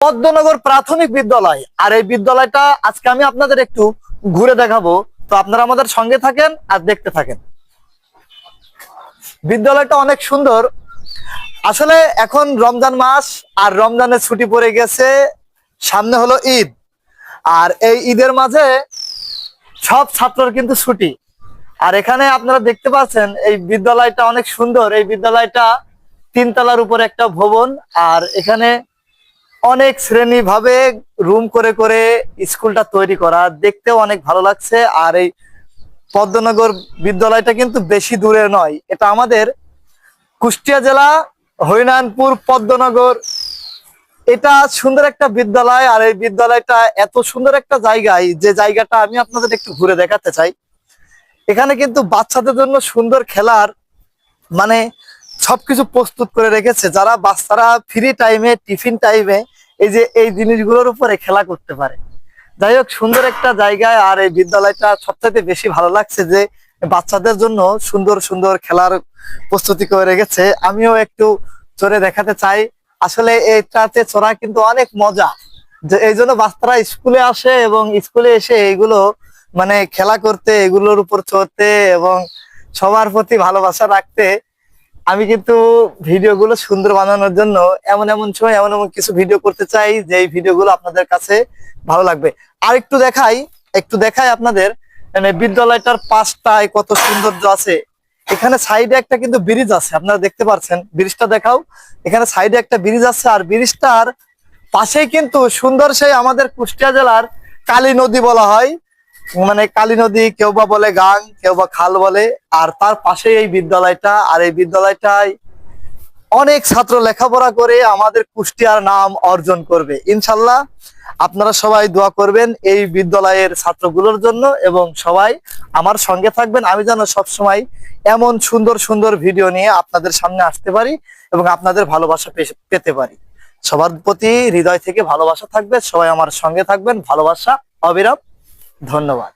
পদ্মনগর প্রাথমিক বিদ্যালয়। আর এই বিদ্যালয়টা আজকে আমি আপনাদের একটু ঘুরে দেখাবো, তো আপনারা আমাদের সঙ্গে থাকেন আর দেখতে থাকেন। বিদ্যালয়টা অনেক সুন্দর। আসলে এখন রমজান মাস, আর রমজানের ছুটি পড়ে গেছে, সামনে হলো ঈদ। আর এই ঈদের মাঝে সব ছাত্রর কিন্তু ছুটি। আর এখানে আপনারা দেখতে পাচ্ছেন এই বিদ্যালয়টা অনেক সুন্দর। এই বিদ্যালয়টা 3 তলার উপর একটা ভবন, আর এখানে অনেক শ্রেণী ভাবে রুম করে করে স্কুলটা তৈরি করা, দেখতেও অনেক ভালো লাগছে। আর এই পদ্মনগর বিদ্যালয়টা কিন্তু বেশি দূরে নয়, এটা আমাদের কুষ্টিয়া জেলা হরিনারায়ণপুর পদ্মনগর। এটা সুন্দর একটা বিদ্যালয়। আর এই বিদ্যালয়টা এত সুন্দর একটা জায়গায়, যে জায়গাটা আমি আপনাদের একটু ঘুরে দেখাতে চাই। এখানে কিন্তু বাচ্চাদের জন্য সুন্দর খেলার মানে সবকিছু প্রস্তুত করে রেখেছে, যারা বাচ্চারা ফ্রি টাইমে, টিফিন টাইমে এই যে এই জিনিসগুলোর উপরে খেলা করতে পারে। যাই হোক, সুন্দর একটা জায়গায়। আর এই বিদ্যালয়টা সবচাইতে বেশি ভালো লাগছে যে বাচ্চাদের জন্য সুন্দর সুন্দর খেলার প্রস্তুতি করে রেখেছে। আমিও একটু চড়ে দেখাতে চাই। আসলে এইটাতে চড়া কিন্তু অনেক মজা, যে এই জন্য বাচ্চারা স্কুলে আসে এবং স্কুলে এসে এগুলো মানে খেলা করতে, এগুলোর উপর চড়তে এবং সবার প্রতি ভালোবাসা রাখতে। আমি কিন্তু ভিডিওগুলো সুন্দর বানানোর জন্য এমন এমন সময় এমন এমন কিছু ভিডিও করতে চাই, যে এই ভিডিওগুলো আপনাদের কাছে ভালো লাগবে। আর একটু দেখাই আপনাদের, মানে বিদ্যালয়টার পাশটায় কত সৌন্দর্য আছে। এখানে সাইডে একটা কিন্তু ব্রিজ আছে, আপনারা দেখতে পাচ্ছেন। ব্রিজটা দেখাও। এখানে সাইডে একটা ব্রিজ আছে, আর ব্রিজটার পাশেই কিন্তু সুন্দর সেই আমাদের কুষ্টিয়া জেলার কালী নদী বলা হয়, মানে কালী নদী, কেউ বা বলে গাং, কেউ বা খাল বলে। আর তার পাশে এই বিদ্যালয়টা। আর এই বিদ্যালয়টায় অনেক ছাত্র লেখাপড়া করে আমাদের কুষ্টিয়ার নাম অর্জন করবে ইনশাল্লাহ। আপনারা সবাই দোয়া করবেন এই বিদ্যালয়ের ছাত্রগুলোর জন্য, এবং সবাই আমার সঙ্গে থাকবেন। আমি যেন সবসময় এমন সুন্দর সুন্দর ভিডিও নিয়ে আপনাদের সামনে আসতে পারি এবং আপনাদের ভালোবাসা পেতে পারি। সবার প্রতি হৃদয় থেকে ভালোবাসা থাকবে। সবাই আমার সঙ্গে থাকবেন। ভালোবাসা অবিরাম। ধন্যবাদ।